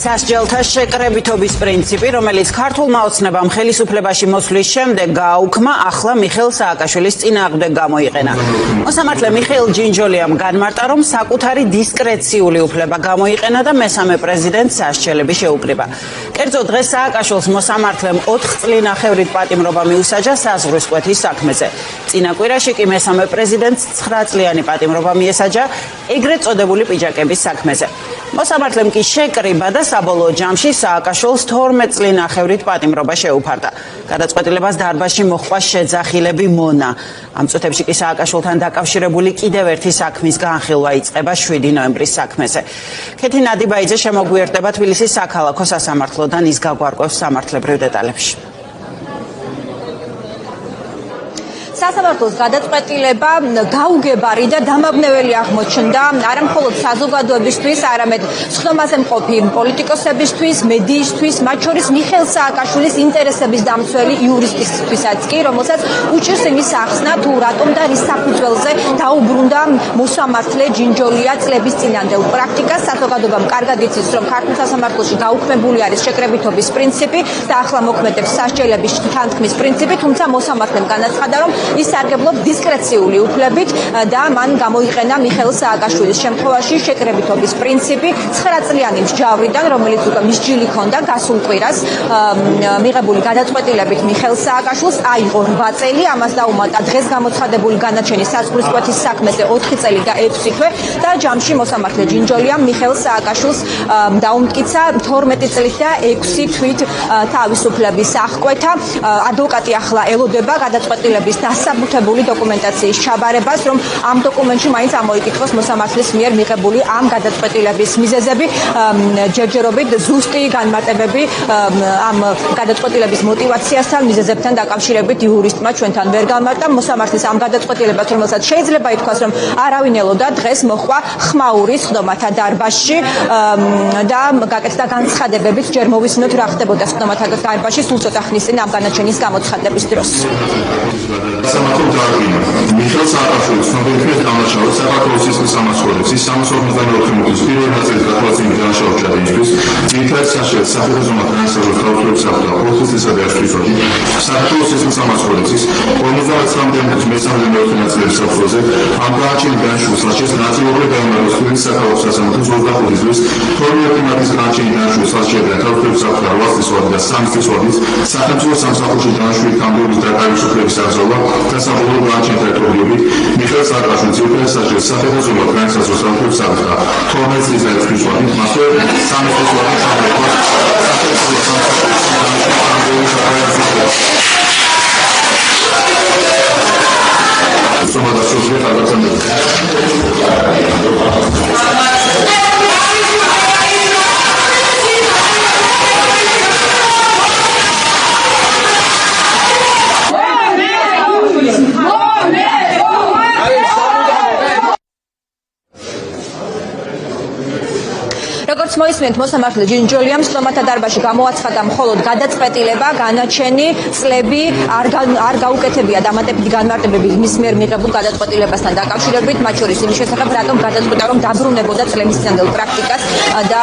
სასჯელთა შეკრებითობის პრინციპი, რომელიც ქართულმა ოცნებამ ხელისუფლებაში მოსვლის შემდეგ გააუქმა, ახლა მიხეილ სააკაშვილის წინააღმდეგ გამოიყენა. მოსამართლე მიხეილ ჯინჯოლიამ განმარტა, რომ საკუთარი დისკრეციული უფლება გამოიყენა და მესამე პრეზიდენტს სასჯელები შეუკრიბა. კერძო დღეს სააკაშვილს მოსამართლემ 4 წლინახევრით პატიმრობა მიუსაჯა საზღვრის კვეთის საქმეზე. წინა კვირაში კი მესამე პრეზიდენტს 9 წლიანი პატიმრობა მიესაჯა ეგრეთ წოდებული პიჯაკების საქმეზე. მოსამართლემ კი შეკრიბა და საბოლოო ჯამში სააკაშვილს 12 წლინახევრით პატიმრობა შეუფარდა. გადაწყვეტილებას დარბაზში მოჰყვა შეძახილები მონა. ამ წუთებში კი სააკაშვილთან დაკავშირებული კიდევ ერთი საქმის განხილვა იწყება 7 ნოემბრის საქმეზე. ქეთი ნადიბაიძე შემოგვიერთდება თბილისის საქალაქო სასამართლოდან, ის გაგვარკვევს სამართლებრივ დეტალებში. სასამართლოს გადაწყვეტილება გაუგებარი და დამაბნეველი აღმოჩნდა არა მხოლოდ საზოგადოებისთვის, არამედ სხდომაზე მყოფი პოლიტიკოსებისთვის, მედიისთვის, მათ შორის მიხეილ სააკაშვილის ინტერესების დამცველი იურისტისთვისაც კი, რომელსაც უჭირს იმის ახსნა, თუ რატომ და რის საფუძველზე დაუბრუნდა მოსამართლე ჯინჯოლია წლების წინანდელ პრაქტიკას. საზოგადოებამ კარგად იცის, რომ ქართულ სასამართლოში გაუქმებული არის შეკრებითობის პრინციპი და ახლა მოქმედებს სასჯელების თანთქმის პრინციპი, თუმცა მოსამართლემ განაცხადა, რომ ის სარგებლობს დისკრეციული უფლებით და მან გამოიყენა მიხეილ სააკაშვილის შემთხვევაში შეკრებითობის პრინციპი 9 წლიანი მსჯავრიდან, რომელიც უკვე მსჯილი ჰქონდა გასულ კვირას მიღებული გადაწყვეტილებით მიხეილ სააკაშვილს აიღო 8 წელი, ამას დაუმატა დღეს გამოცხადებული განაჩენი საზღვრის კვეთის საქმეზე 4 წელი და 6 თვე და ჯამში მოსამართლე ჯინჯოლიამ მიხეილ სააკაშვილს დაუმტკიცა 12 წლით და 6 თვით თავისუფლების აღკვეთა. ადვოკატი ახლა ელოდება გადაწყვეტილების დასაბუთებული დოკუმენტაციის ჩაბარებას, რომ ამ დოკუმენტში მაინც ამოიკითხოს მოსამართლის მიერ მიღებული ამ გადაწყვეტილების მიზეზები, ჯერჯერობით ზუსტი განმარტებები ამ გადაწყვეტილების მოტივაციასთან, მიზეზებთან დაკავშირებით იურისტმა ჩვენთან ვერ განმარტა. მოსამართლის ამ გადაწყვეტილებას, რომელსაც შეიძლება ითქვას, რომ არავინ ელოდა, დღეს მოჰყვა ხმაური სხდომათა დარბაზში და გაკეთდა განცხადებებით, ჯერ მოვისმინოთ რა ხდებოდა სხდომათა დარბაზში სულ ცოტა ხნის წინ ამ განაჩენის გამოცხადების დროს. სამართლო დარბაზი მიხეილ სააკაშვილის ცნობილი დამნაშავე საქართველოს სისხლის სამართლების 354 მუხის პირველ ნაწილის გათვალისწინებით დამნაშავე ჩადენისთვის ძირითადად საშუალო საფეხაზონო განსაზღვრების თავისუფლების საფუძველი პროცესისა და ასპირისოდი საქართველოს სისხლის სამართლების 59 მესამე მეოთხე ნაწილის საფუძველზე ამ გააჩენილ განშულის საჭირს ნაწილობრივ დაემატოს თბილისის საქალაქო სასამართლოს 25 წლის 12 მარტის განაჩენილ განშულის საჭირს თავისუფლების საფუძველი 8 წლის ვადი და 3 წლის ვადი სახელმწიფო სამსახურში განშულის კამპანიის დაკავისუფლების აღზრდა და საბოლოო განაჩენილი ტერიტორიები მიხეილ სააკაშვილის ძირითადად საჭირს საფეხაზონო განსაზღვრების სამართლების საფუძველი 12 წლის და 6 წლის ვადი მასზე 3 წლის ვადი ჩამოყალიბდა როგორც მოისმენთ, მოსამართლე ჯინჯოლიამ სხდომათა დარბაზში გამოაცხადა მხოლოდ გადაწყვეტილება, განაჩენი წლები არ გაუკეთებია დამატებითი განმარტებები მის მიერ მიღებულ გადაწყვეტილებასთან დაკავშირებით, მათ შორის იმის შესახებ, რატომ გადაწყვიტა, რომ დაბრუნებოდა წლების წინანდელ პრაქტიკას და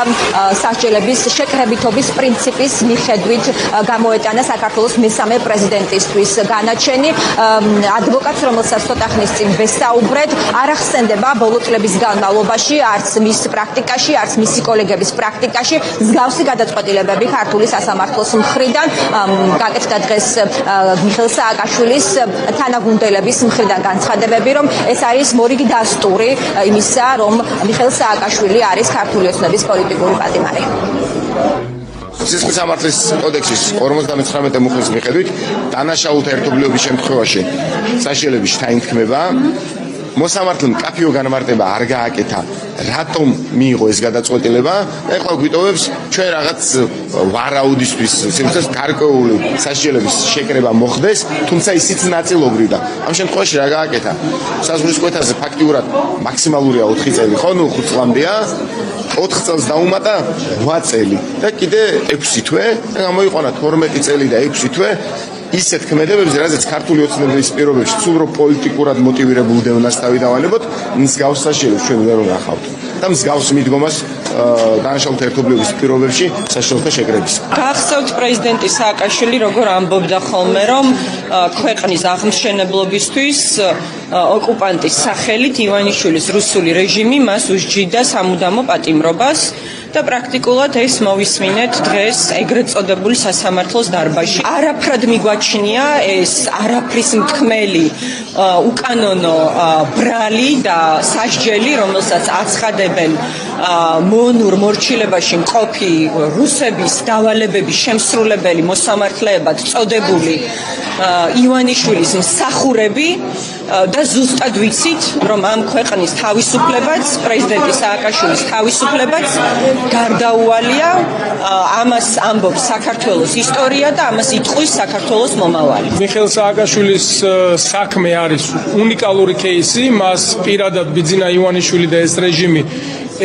სასჯელების შეკრებითობის პრინციპის მიხედვით გამოეტანა საქართველოს მესამე პრეზიდენტისთვის განაჩენი. ადვოკატს, რომელსაც ცოტა ხნის წინ ვესაუბრეთ, არ ახსენდება ბოლო წლების განმავლობაში არც მის პრაქტიკაში, არც მისი კოლეგების პრაქტიკაში მსგავსი გადაწყვეტილებები ქართული სასამართლოს მხრიდან. გაკეთდა დღეს მიხეილ სააკაშვილის თანაგუნდელების მხრიდან განცხადებები, რომ ეს არის მორიგი დასტური იმისა, რომ მიხეილ სააკაშვილი არის ქართული ოცნების პოლიტიკური პატიმარი. სისხლის სამართლის კოდექსის 59 მუხლის მიხედვით დანაშაულთა ერთობლიობის შემთხვევაში სასჯელების თანთქმება მოსამართლემ კაფეო განმარტება არ გააკეთა, რატომ მიიღო ეს გადაწყვეტილება. ეხლა გვიტოვებს ჩვენ რაღაც ვარაუდისთვის, სიმართლეს გარკვეული სასჯელების შეკრება მოხდეს, თუმცა ისიც ნაწილობრივ და ამ შემთხვევაში რა გააკეთა. საზღვრის კვეთაზე ფაქტიურად მაქსიმალურია 4 წელი, ხო, ნუ 5 წლამდეა. 4 წელს დაუმატა 8 წელი და კიდე 6 თვე, გამოიყონა 12 წელი და 6 თვე. ისეთ ქმედებებზე, რაზეც ქართული ოცნების პირობებში სულ რო პოლიტიკურად მოტივირებულ დევნას თავი დავანებოთ, მსგავს სასჯელებს ჩვენ ვერ ვნახავთ. და მსგავს მიდგომას დანაშაულთა ერთობლიობის პირობებში საშუალოთა შეკრების. გახსოვთ პრეზიდენტი სააკაშვილი როგორ ამბობდა ხოლმე რომ ქვეყნის აღმშენებლობისთვის ოკუპანტის სახელით ივანიშვილის რუსული რეჟიმი მას უსჯიდა სამუდამო პატიმრობას და პრაქტიკულად ეს მოვისმინეთ დღეს ეგრეთ წოდებული სასამართლოს დარბაზში. არაფრად მიგვაჩნია ეს არაფრის მთქმელი უკანონო ბრალი და სასჯელი, რომელსაც აცხადებენ მონურ მორჩილებაში მყოფი რუსების დავალებების შემსრულებელი მოსამართლეებად წოდებული ივანიშვილის მსახურები და ზუსტად ვიცით, რომ ამ ქვეყნის თავისუფლებაც, პრეზიდენტი სააკაშვილის თავისუფლებაც გარდაუვალია, ამას ამბობს საქართველოს ისტორია და ამას იტყვის საქართველოს მომავალი. მიხეილ სააკაშვილის საქმე არის უნიკალური кейსი, მას პირადად ბიძინა ივანიშვილი და ეს რეჟიმი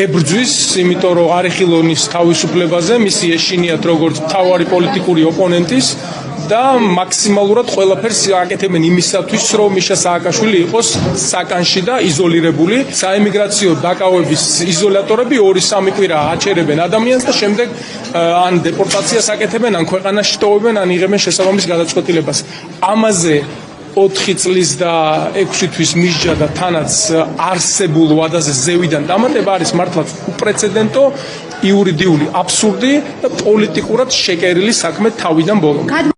ებრძვის, იმიტომ რომ არიხილონის თავისუფლებაზე მისი ეშინიათ როგორც მთავარი პოლიტიკური ოპონენტის და მაქსიმალურად ყველაფერს აკეთებენ იმისათვის, რომ მიშა სააკაშვილი იყოს საკანში და იზოლირებული. საემიგრაციო დაკავების იზოლატორები 2-3 კვირა აჩერებენ ადამიანს და შემდეგ ან დეპორტაციას აკეთებენ, ან ქვეყანაში ტოვებენ, ან იღებენ შესაბამის გადაწყვეტილებას. ამაზე 4 წლის და 6 თვის მისჯა და თანაც არსებულ ვადაზე ზევიდან დამატება არის მართლაც უპრეცედენტო, იურიდიული აბსურდი და პოლიტიკურად შეკერილი საქმე თავიდან ბოლომდე.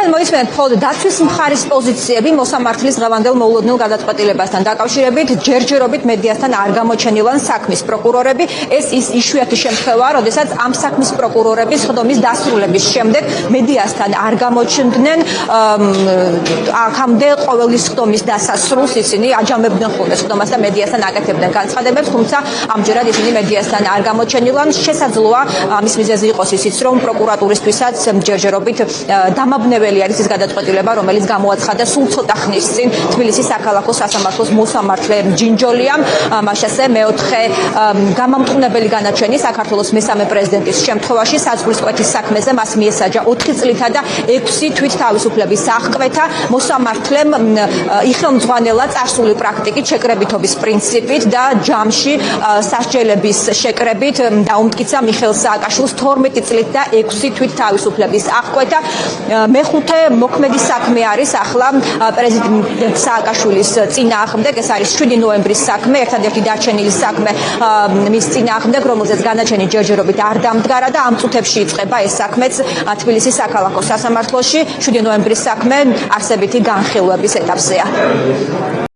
მოისმენთ მხოლოდ დაცვის მხარის პოზიციები მოსამართლის დღევანდელ მოულოდნელ გადაწყვეტილებასთან დაკავშირებით ჯერჯერობით მედიასთან არ გამოჩენილან საქმის პროკურორები. ეს ის იშვიათი შემთხვევაა, როდესაც ამ საქმის პროკურორების ხდომის დასრულების შემდეგ მედიასთან არ გამოჩნდნენ. აქამდე ყოველი ხდომის დასასრულს ისინი აჯამებდნენ ხოლმე ხდომას და მედიასთან აკეთებდნენ განცხადებებს, თუმცა ამჯერად ისინი მედიასთან არ გამოჩენილან. შესაძლოა ამის მიზეზი იყოს ისიც, რომ პროკურატურისთვისაც ჯერჯერობით დამაბნეველი არის ის გადაწყვეტილება, რომელიც გამოაცხადა სულ ცოტა ხნის წინ თბილისის საქალაქო სასამართლოს მოსამართლე ჯინჯოლიამ. მაშასე მეოთხე გამამტყუნებელი განაჩენი საქართველოს მესამე პრეზიდენტის შემთხვევაში საზღვრისკვეთის საქმეზე მას მიესაჯა 4 წლითა და 6 თვით თავისუფლების აღკვეთა. მოსამართლემ იხელმძღვანელა წარსული პრაქტიკით, შეკრებითობის პრინციპით და ჯამში სასჯელების შეკრებით დაუმტკიცა მიხეილ სააკაშვილს 12 წლით და 6 თვით თავისუფლების აღკვეთა. მეხუთე მოქმედი საქმე არის ახლა პრეზიდენტ სააკაშვილის წინააღმდეგ, ეს არის 7 ნოემბრის საქმე, ერთადერთი დარჩენილი საქმე მის წინააღმდეგ, რომელზეც განაჩენი ჯერჯერობით არ დამდგარა და ამ წუთებში იწყება ეს საქმეც თბილისის საქალაქო სასამართლოში. 7 ნოემბრის საქმე არსებითი განხილვების ეტაპზეა.